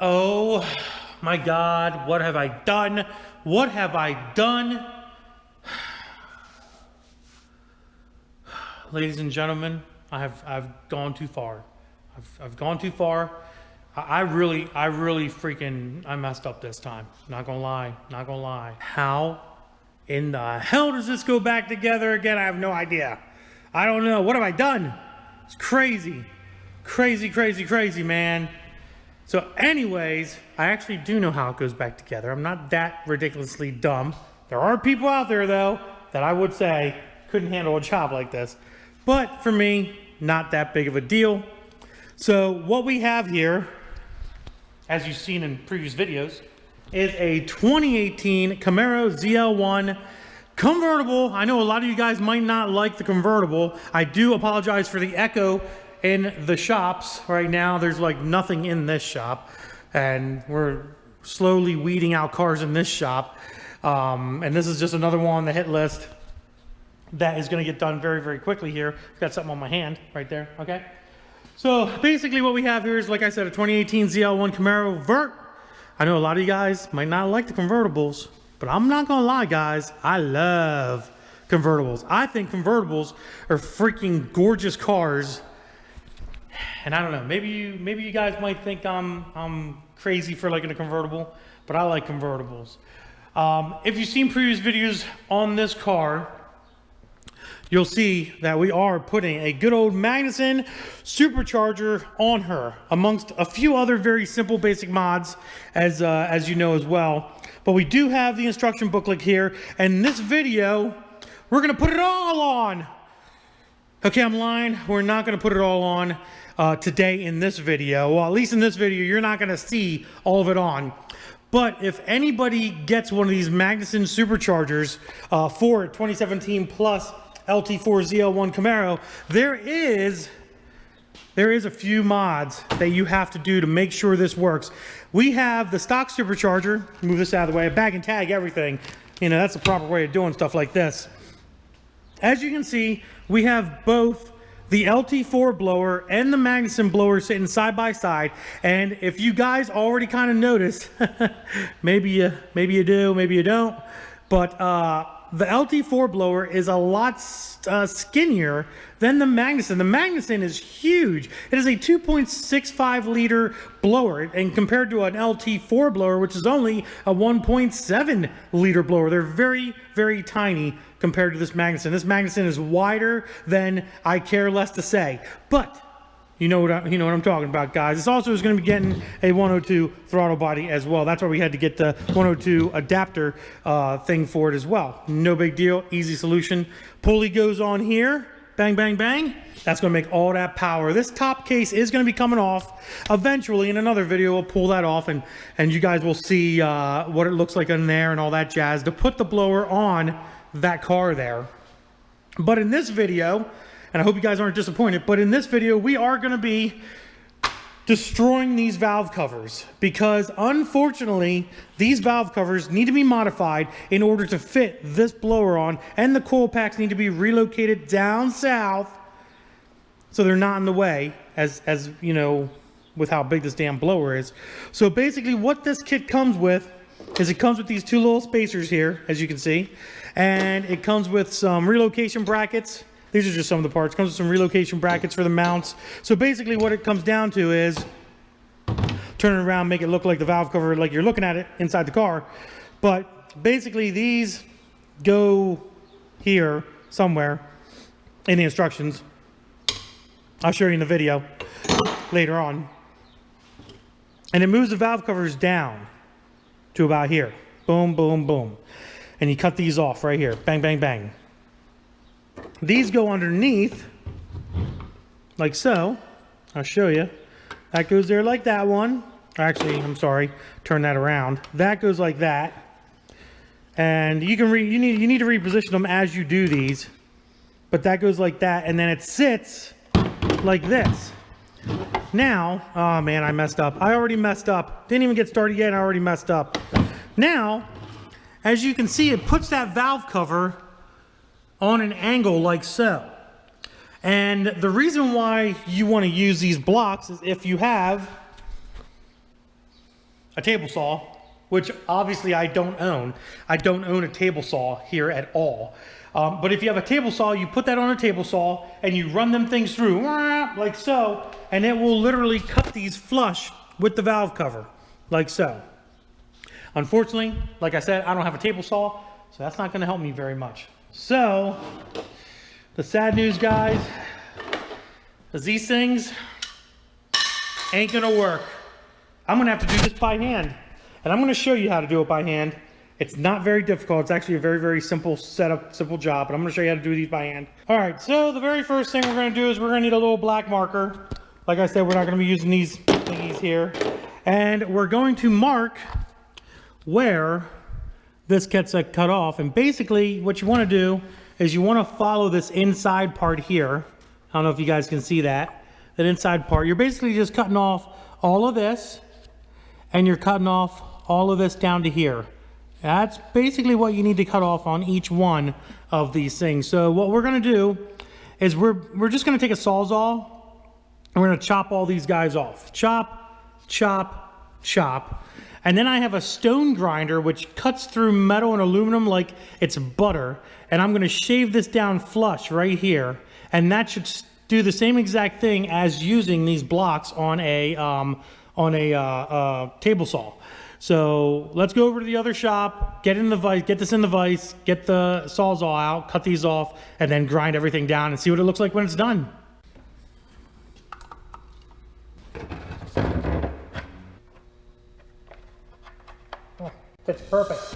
Oh my God, what have I done? What have I done? Ladies and gentlemen, I've gone too far. I've gone too far. I really freaking, I messed up this time. Not gonna lie. How in the hell does this go back together again? I have no idea. I don't know. What have I done? It's crazy. Crazy, man. So anyways, I actually do know how it goes back together. I'm not that ridiculously dumb. There are people out there, though, that I would say couldn't handle a job like this. But for me, not that big of a deal. So what we have here, as you've seen in previous videos, is a 2018 Camaro ZL1 convertible. I know a lot of you guys might not like the convertible. I do apologize for the echo in the shops right now. There's like nothing in this shop, and we're slowly weeding out cars in this shop. And this is just another one on the hit list that is going to get done very quickly here. I've got something on my hand right there. Okay. So basically what we have here is, like I said, a 2018 ZL1 Camaro Vert. I know a lot of you guys might not like the convertibles, but I'm not gonna lie, guys, I love convertibles. I think convertibles are freaking gorgeous cars. And I don't know, maybe you guys might think I'm crazy for liking a convertible, but I like convertibles. If you've seen previous videos on this car, you'll see that we are putting a good old Magnuson supercharger on her, amongst a few other very simple basic mods, as you know as well. But we do have the instruction booklet here, and in this video, we're gonna put it all on. Okay, I'm lying. We're not gonna put it all on today in this video. Well, at least in this video, you're not gonna see all of it on. But if anybody gets one of these Magnuson superchargers for 2017 plus LT4 ZL1 Camaro, there is a few mods that you have to do to make sure this works. We have the stock supercharger. Move this out of the way. Bag and tag everything. You know, that's the proper way of doing stuff like this. As you can see, we have both the LT4 blower and the Magnuson blower sitting side by side. And if you guys already kind of noticed, maybe you do, maybe you don't, but the LT4 blower is a lot skinnier than the Magnuson. The Magnuson is huge. It is a 2.65 liter blower, and compared to an LT4 blower, which is only a 1.7 liter blower, they're very tiny compared to this Magnuson. This Magnuson is wider than I care less to say, but you know what I'm talking about, guys. This also is going to be getting a 102 throttle body as well. That's why we had to get the 102 adapter thing for it as well. No big deal, easy solution. Pulley goes on here, bang, bang, bang. That's going to make all that power. This top case is going to be coming off eventually. In another video, we'll pull that off, and you guys will see what it looks like in there and all that jazz to put the blower on that car there. But in this video, and I hope you guys aren't disappointed, but in this video, we are going to be destroying these valve covers, because unfortunately, these valve covers need to be modified in order to fit this blower on, and the coil packs need to be relocated down south so they're not in the way, as you know, with how big this damn blower is. So basically what this kit comes with is it comes with these two little spacers here, as you can see, and it comes with some relocation brackets. These are just some of the parts. It comes with some relocation brackets for the mounts. So basically what it comes down to is turn it around, make it look like the valve cover, like you're looking at it inside the car. But basically these go here somewhere in the instructions. I'll show you in the video later on. And it moves the valve covers down to about here. Boom, boom, boom. And you cut these off right here. Bang, bang, bang. These go underneath, like so. I'll show you. That goes there like that one. Actually, I'm sorry. Turn that around. That goes like that. And you can you need to reposition them as you do these. But that goes like that, and then it sits like this. Now, oh man, I messed up. I already messed up. Didn't even get started yet, and I already messed up. Now, as you can see, it puts that valve cover on an angle like so. And the reason why you want to use these blocks is if you have a table saw, which obviously I don't own. I don't own a table saw here at all. But if you have a table saw, you put that on a table saw and you run them things through like so, and it will literally cut these flush with the valve cover, like so. Unfortunately, like I said, I don't have a table saw, so that's not gonna help me very much. So, the sad news, guys, is these things ain't gonna work. I'm gonna have to do this by hand, and I'm gonna show you how to do it by hand. It's not very difficult. It's actually a very, very simple setup, simple job, but I'm gonna show you how to do these by hand. All right, so the very first thing we're gonna do is we're gonna need a little black marker. Like I said, we're not gonna be using these thingies here. And we're going to mark where this gets cut off. And basically what you wanna do is you wanna follow this inside part here. I don't know if you guys can see that inside part. You're basically just cutting off all of this, and you're cutting off all of this down to here. That's basically what you need to cut off on each one of these things. So what we're gonna do is we're just gonna take a Sawzall, and we're gonna chop all these guys off. Chop, chop, chop. And then I have a stone grinder which cuts through metal and aluminum like it's butter. And I'm gonna shave this down flush right here. And that should do the same exact thing as using these blocks on a table saw. So let's go over to the other shop, get in the vise, get this in the vise, get the Sawzall out, cut these off, and then grind everything down and see what it looks like when it's done. Oh, fits perfect.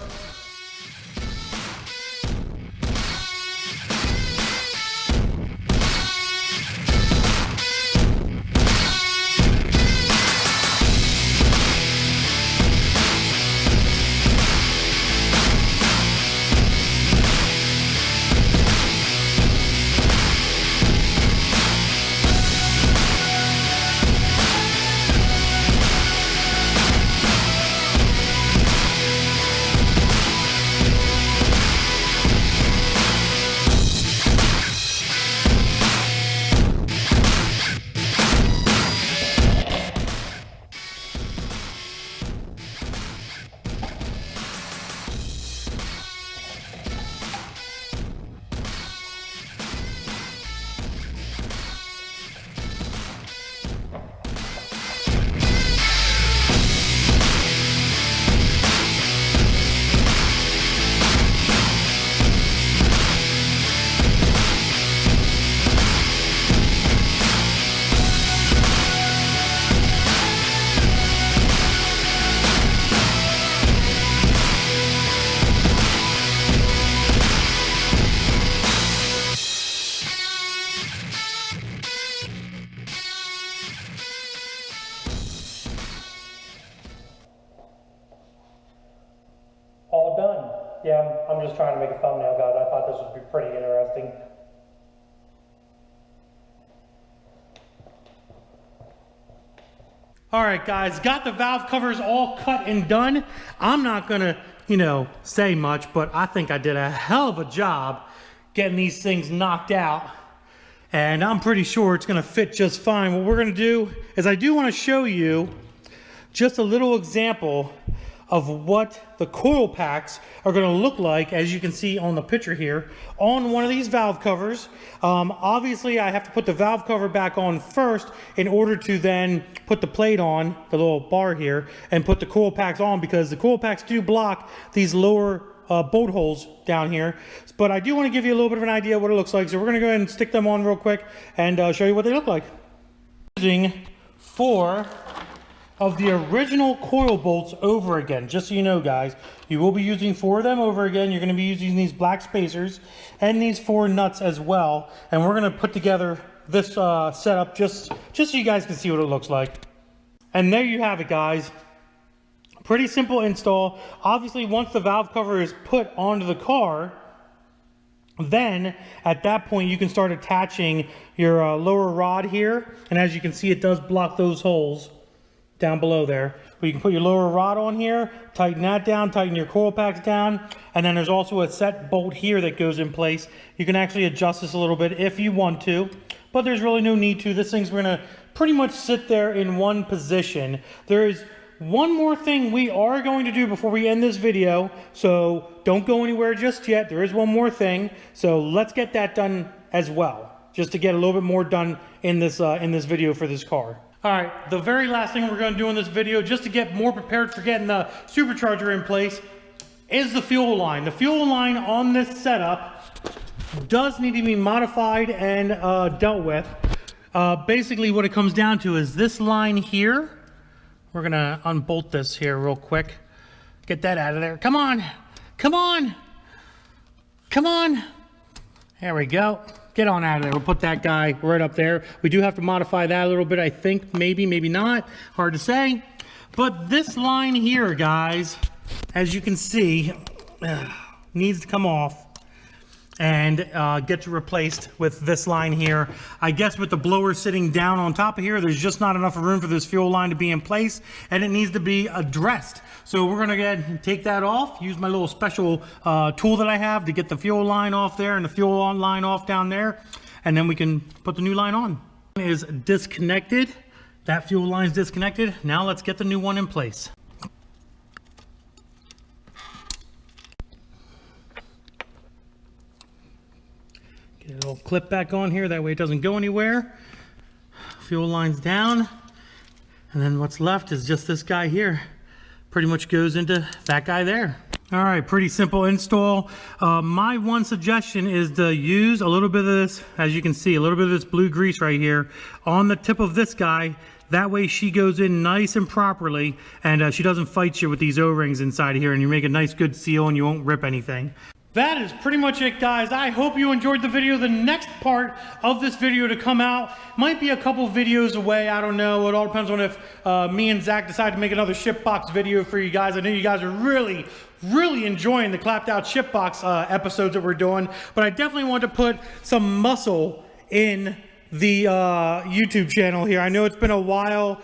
All done. Yeah, I'm just trying to make a thumbnail, guys. I thought this would be pretty interesting. All right, guys, got the valve covers all cut and done. I'm not gonna, say much, but I think I did a hell of a job getting these things knocked out. And I'm pretty sure it's gonna fit just fine. What we're gonna do is I do wanna show you just a little example of what the coil packs are going to look like, as you can see on the picture here, on one of these valve covers. Obviously, I have to put the valve cover back on first in order to then put the plate on, the little bar here, and put the coil packs on, because the coil packs do block these lower bolt holes down here. But I do want to give you a little bit of an idea of what it looks like, so we're going to go ahead and stick them on real quick and show you what they look like. Using 4 of the original coil bolts over again. Just so you know, guys, you will be using 4 of them over again. You're going to be using these black spacers and these 4 nuts as well. And we're going to put together this setup just so you guys can see what it looks like. And there you have it, guys. Pretty simple install. Obviously, once the valve cover is put onto the car, then at that point you can start attaching your lower rod here. And as you can see, it does block those holes down below there. But you can put your lower rod on here, tighten that down, tighten your coil packs down, and then there's also a set bolt here that goes in place. You can actually adjust this a little bit if you want to, but there's really no need to. This thing's gonna pretty much sit there in one position. There is one more thing we are going to do before we end this video, so don't go anywhere just yet. There is one more thing, so let's get that done as well, just to get a little bit more done in this video for this car. All right, the very last thing we're going to do in this video, just to get more prepared for getting the supercharger in place, is the fuel line. The fuel line on this setup does need to be modified and dealt with. Basically what it comes down to is this line here. We're gonna unbolt this here real quick. Get that out of there. Come on, come on, come on. There we go. Get on out of there. We'll put that guy right up there. We do have to modify that a little bit, I think. Maybe, maybe not. Hard to say. But this line here, guys, as you can see, needs to come off and get replaced with this line here. I guess with the blower sitting down on top of here, there's just not enough room for this fuel line to be in place, and it needs to be addressed. So we're gonna go ahead and take that off, use my little special tool that I have to get the fuel line off there and the fuel line off down there, and then we can put the new line on. It is disconnected. That fuel line is disconnected. Now let's get the new one in place. Get a little clip back on here, that way it doesn't go anywhere. Fuel line's down, and then what's left is just this guy here. Pretty much goes into that guy there. All right, pretty simple install. My one suggestion is to use a little bit of this, as you can see, a little bit of this blue grease right here on the tip of this guy. That way she goes in nice and properly, and she doesn't fight you with these O-rings inside here, and you make a nice good seal and you won't rip anything. That is pretty much it, guys. I hope you enjoyed the video. The next part of this video to come out might be a couple videos away. I don't know. It all depends on if me and Zach decide to make another shipbox video for you guys. I know you guys are really enjoying the clapped out shipbox episodes that we're doing, but I definitely want to put some muscle in the YouTube channel here. I know it's been a while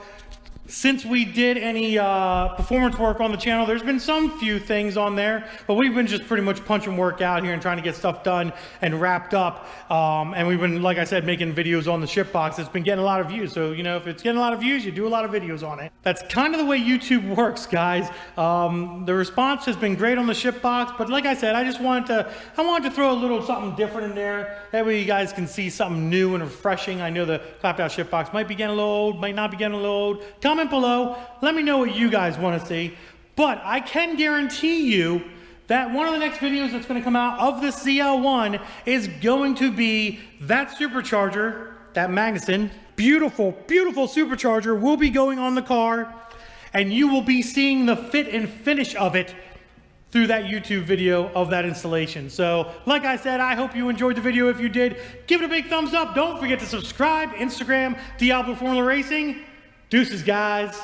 since we did any performance work on the channel. There's been some few things on there, but we've been just pretty much punching work out here and trying to get stuff done and wrapped up. And we've been, like I said, making videos on the shipbox. It's been getting a lot of views. So, you know, if it's getting a lot of views, you do a lot of videos on it. That's kind of the way YouTube works, guys. The response has been great on the shipbox, but like I said, I wanted to throw a little something different in there. That way you guys can see something new and refreshing. I know the clapped out shipbox might be getting a little old, might not be getting a little old. Comment below, let me know what you guys want to see, but I can guarantee you that one of the next videos that's going to come out of this ZL1 is going to be that supercharger, that Magnuson, beautiful supercharger will be going on the car, and you will be seeing the fit and finish of it through that YouTube video of that installation. So, like I said, I hope you enjoyed the video. If you did, give it a big thumbs up. Don't forget to subscribe. Instagram, Diablo Formula Racing. Deuces, guys.